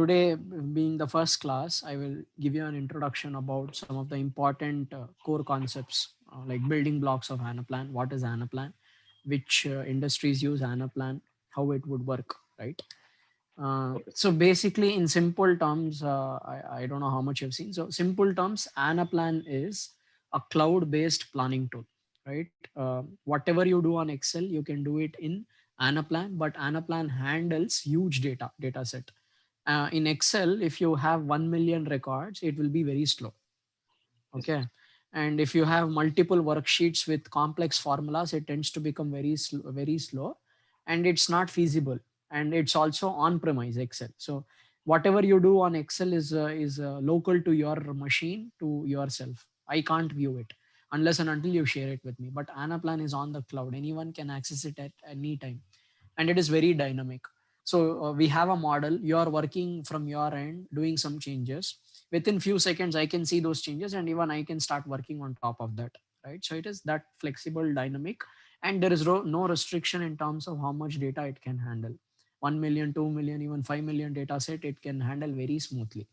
today, being the first class, I will give you an introduction about some of the important core concepts like building blocks of Anaplan. What is Anaplan? Which industries use Anaplan? How it would work, right? Okay. So basically, in simple terms, I don't know how much you've seen. So simple terms, Anaplan is a cloud-based planning tool, right? Whatever you do on Excel, you can do it in Anaplan, but Anaplan handles huge data set. In Excel, if you have 1 million records, it will be very slow. Yes. Okay. And if you have multiple worksheets with complex formulas, it tends to become very slow, and it's not feasible. And it's also on-premise Excel. So whatever you do on Excel is local to your machine, to yourself. I can't view it unless and until you share it with me. But Anaplan is on the cloud. Anyone can access it at any time, and it is very dynamic. So we have a model. You are working from your end, doing some changes. Within few seconds, I can see those changes, and even I can start working on top of that. Right. So it is that flexible, dynamic, and there is no restriction in terms of how much data it can handle. 1 million, 2 million, even 5 million data set, it can handle very smoothly.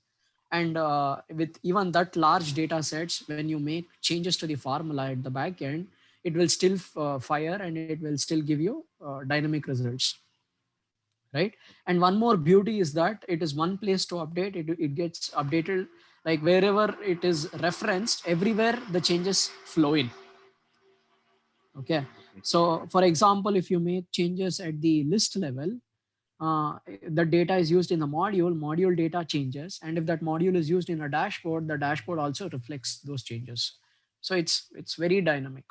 And with even that large data sets, when you make changes to the formula at the back end, it will still fire, and it will still give you dynamic results, right? And one more beauty is that it is one place to update. It gets updated, like wherever it is referenced, everywhere the changes flow in. Okay. Okay. So for example, if you make changes at the list level, the data is used in the module data changes, and if that module is used in a dashboard, the dashboard also reflects those changes. So it's very dynamic.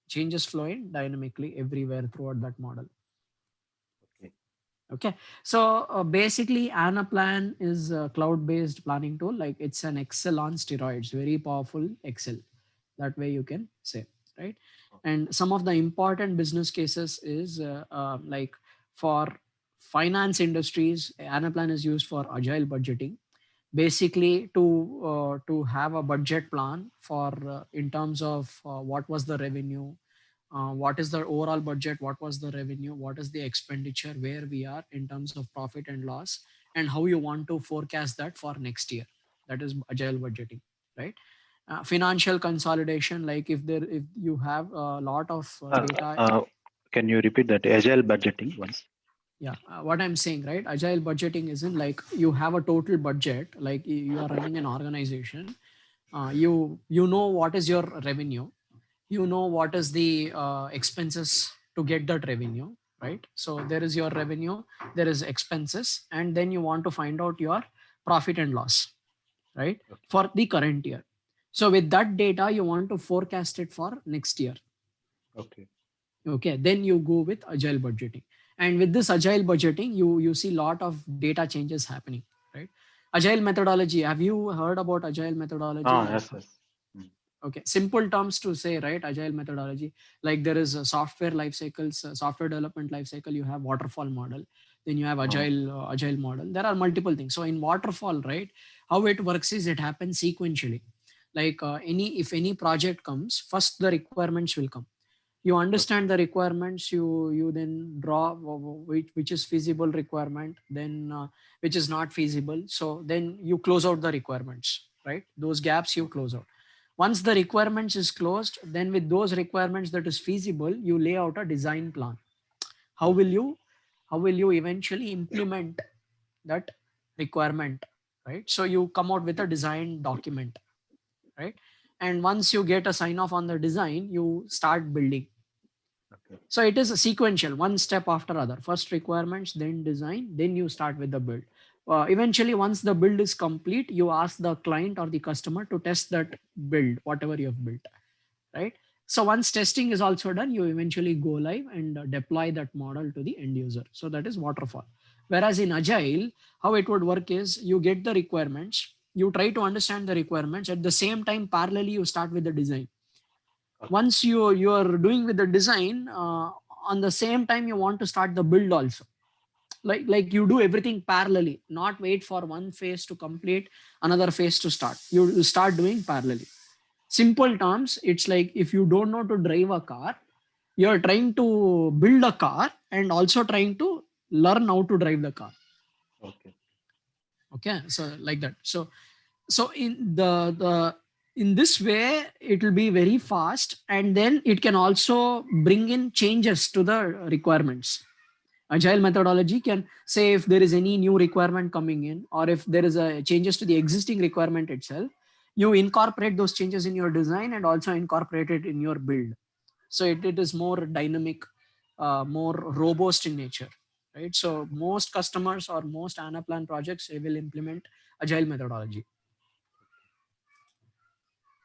Changes flow in dynamically everywhere throughout that model. Okay. Okay. So basically, Anaplan is a cloud-based planning tool. Like, it's an Excel on steroids, very powerful Excel. That way you can say, right? And some of the important business cases is like for finance industries, Anaplan is used for agile budgeting. Basically, to have a budget plan for in terms of what was the revenue, what is the overall budget, what was the revenue, what is the expenditure, where we are in terms of profit and loss, and how you want to forecast that for next year. That is agile budgeting, right? Financial consolidation, like if you have a lot of Uh, data. uh, can you repeat that agile budgeting once? Yeah, what I'm saying, right? Agile budgeting isn't like you have a total budget, like you are running an organization. You know what is your revenue, you know what is the expenses to get that revenue, right? So there is your revenue, there is expenses, and then you want to find out your profit and loss, right, Okay. for the current year. So with that data, you want to forecast it for next year. Okay. Okay, then you go with agile budgeting. And with this agile budgeting, you see lot of data changes happening, right? Agile methodology, have you heard about agile methodology? Ah, Like, yes, yes. Mm. okay, simple terms to say, right? Agile methodology, like there is a software life cycles, software development life cycle. You have waterfall model, then you have Ah, agile model. There are multiple things. So in waterfall, right, how it works is it happens sequentially. Like any if any project comes, first the requirements will come. You okay. understand the requirements, you then draw which is feasible requirement, then which is not feasible. So then you close out the requirements, right? Those gaps you Okay. close out. Once the requirements is closed, then with those requirements that is feasible, you lay out a design plan. how will Okay. you how will you eventually implement that requirement, right? So you come out with a design document, right? And once you get a sign off on the design, you start building. Okay. So it is a sequential, one step after other. First requirements, then design, then you start with the build. Eventually, once the build is complete, you ask the client or the customer to test that build, whatever you have built, right? So once testing is also done, you eventually go live and deploy that model to the end user. So that is waterfall. Whereas in agile, how it would work is you get the requirements, you try to understand the requirements. At the same time, parallelly, you start with the design. Okay. Once you are doing with the design, on the same time you want to start the build also. Like you do everything parallelly, not wait for one phase to complete, another phase to start. You start doing parallelly. Simple terms, it's like if you don't know to drive a car, you're trying to build a car and also trying to learn how to drive the car. Okay. Okay, so like that. So in this way it will be very fast, and then it can also bring in changes to the requirements. Agile methodology can say if there is any new requirement coming in, or if there is a changes to the existing requirement itself, you incorporate those changes in your design and also incorporate it in your build. So it is more dynamic, more robust in nature, right? So most customers or most Anaplan projects, they will implement agile methodology.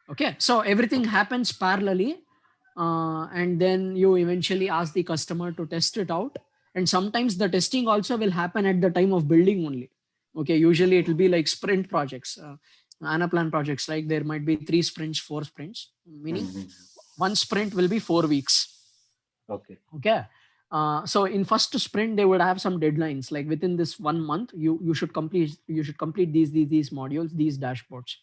Okay, so everything Okay. happens parallelly, and then you eventually ask the customer to test it out. And sometimes the testing also will happen at the time of building only. Okay, usually it Okay. will be like sprint projects, Anaplan projects. Like there might be 3 sprints, 4 sprints, meaning Mm-hmm. one sprint will be 4 weeks. Okay. Okay. So in first sprint they would have some deadlines, like within this 1 month you should complete these modules, these dashboards.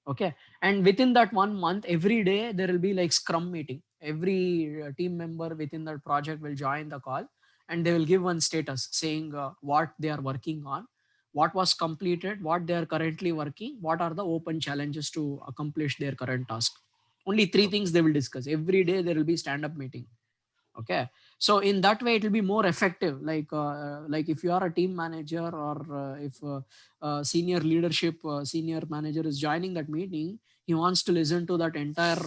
Okay. And within that 1 month, every day there will be like scrum meeting. Every team member within that project will join the call, and they will give one status saying what they are working on, what was completed, what they are currently working, what are the open challenges to accomplish their current task. Only three Okay. things they will discuss. Every day there will be stand up meeting. Okay, so in that way it will be more effective. Like if you are a team manager, or if senior leadership, senior manager is joining that meeting, he wants to listen to that entire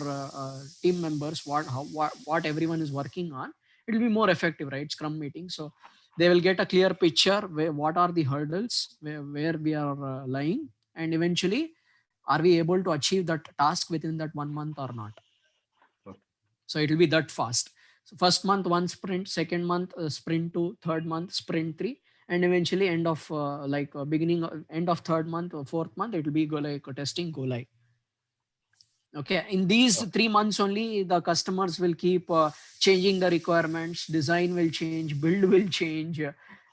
team members, what everyone is working on. It will be more effective, right? Scrum meeting. So they will get a clear picture where what are the hurdles, where we are lying, and eventually are we able to achieve that task within that 1 month or not. Okay. So it will be that fast. So first month one sprint, second month sprint two, third month sprint three, and eventually end of beginning end of third month or fourth month, it will be go like testing, go live. Okay, in these Okay. 3 months only the customers will keep changing the requirements, design will change, build will change,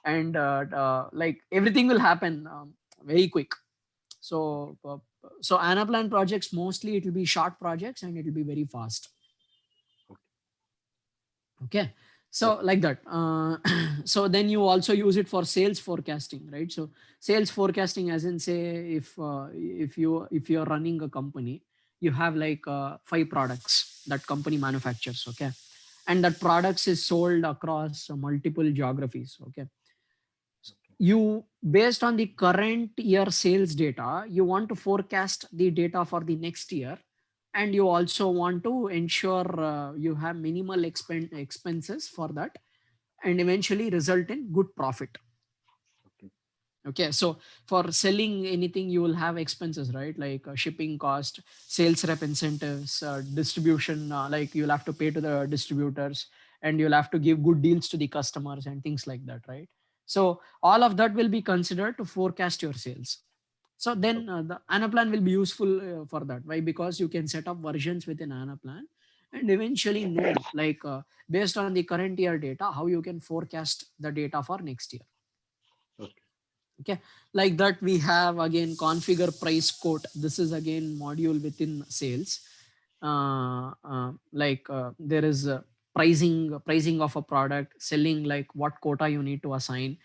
and like everything will happen very quick. Okay. So Anaplan projects, mostly it will be short projects and it will be very fast. Okay. Okay, Yep. so like that. So then you also use it for sales forecasting, right? So sales forecasting, as in say, if you're running a company, you have like 5 products that company manufactures. Okay, and that products is sold across multiple geographies. Okay, Okay. you, based on the current year sales data, you want to forecast the data for the next year, and you also want to ensure you have minimal expenses for that, and eventually result in good profit. Okay. Okay, so for selling anything you will have expenses, right? Like shipping cost, sales rep incentives, distribution, like you'll have to pay to the distributors, and you'll have to give good deals to the customers and things like that, right? So all of that will be considered to forecast your sales. So then Okay. the Anaplan will be useful for that. Why? Because you can set up versions within Anaplan, and eventually know, like based on the current year data, how you can forecast the data for next year. Okay. Okay, like that we have again configure price quote. This is again module within sales. There is pricing of a product, selling, like what quota you need to assign,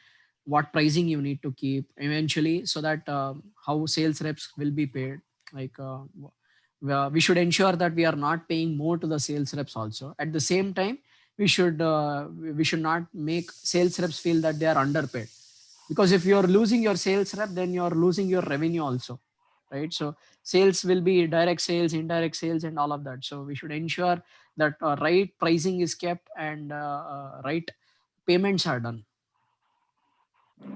what pricing you need to keep eventually, so that how sales reps will be paid. like uh, we should ensure that we are not paying more to the sales reps. Also at the same time, we should not make sales reps feel that they are underpaid, because if you're losing your sales rep, then you're losing your revenue also, right? So sales will be direct sales, indirect sales, and all of that. So we should ensure that right pricing is kept, and right payments are done.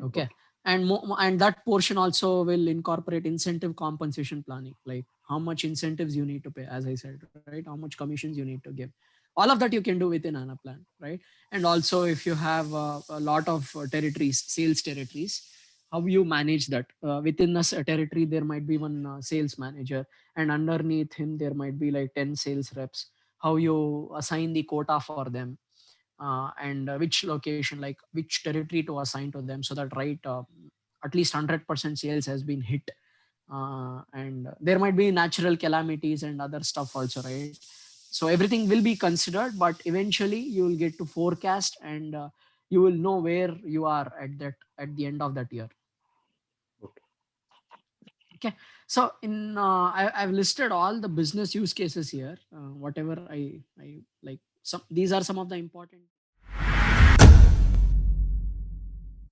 Okay, Okay. and that portion also will incorporate incentive compensation planning, like how much incentives you need to pay, as I said, right? How much commissions you need to give. All of that you can do within Anaplan, right? And also if you have a lot of territories, sales territories, how you manage that. Within a territory there might be one sales manager, and underneath him there might be like 10 sales reps. How you assign the quota for them, and which location, like which territory to assign to them, so that right, at least 100% sales has been hit. And there might be natural calamities and other stuff also, right? So everything will be considered, but eventually you will get to forecast, and you will know where you are at the end of that year. Okay. Okay. So I've listed all the business use cases here. Whatever I like. These are some of the important